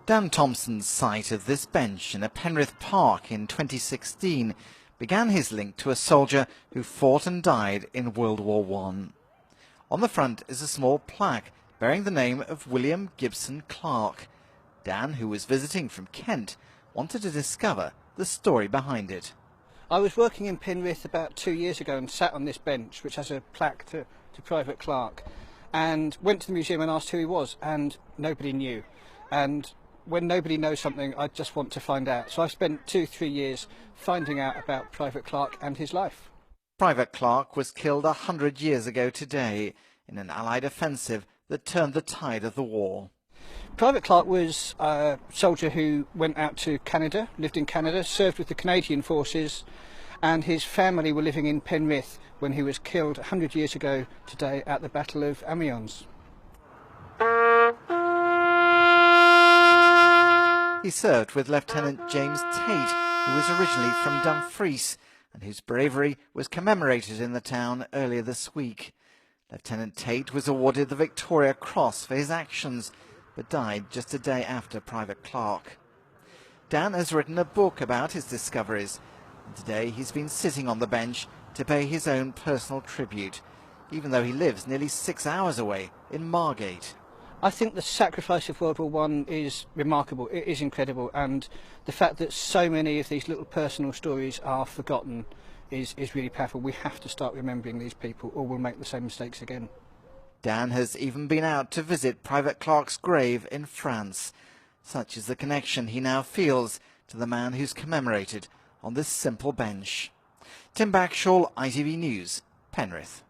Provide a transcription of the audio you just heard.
Dan Thompson's sight of this bench in a Penrith park in 2016 began his link to a soldier who fought and died in World War I. On the front is a small plaque bearing the name of William Gibson Clarke. Dan, who was visiting from Kent, wanted to discover the story behind it. I was working in Penrith about 2 years ago and sat on this bench which has a plaque to Private Clarke, and went to the museum and asked who he was, and nobody knew. And when nobody knows something, I just want to find out. So I spent 2-3 years finding out about Private Clarke and his life. Private Clarke was killed 100 years ago today in an Allied offensive that turned the tide of the war. Private Clarke was a soldier who went out to Canada, lived in Canada, served with the Canadian forces, and his family were living in Penrith when he was killed 100 years ago today at the Battle of Amiens. He served with Lieutenant James Tate, who was originally from Dumfries, and whose bravery was commemorated in the town earlier this week. Lieutenant Tate was awarded the Victoria Cross for his actions, but died just a day after Private Clarke. Dan has written a book about his discoveries, and today he's been sitting on the bench to pay his own personal tribute, even though he lives nearly 6 hours away in Margate. I think the sacrifice of World War I is remarkable, it is incredible, and the fact that so many of these little personal stories are forgotten is really powerful. We have to start remembering these people, or we'll make the same mistakes again. Dan has even been out to visit Private Clarke's grave in France. Such is the connection he now feels to the man who's commemorated on this simple bench. Tim Backshall, ITV News, Penrith.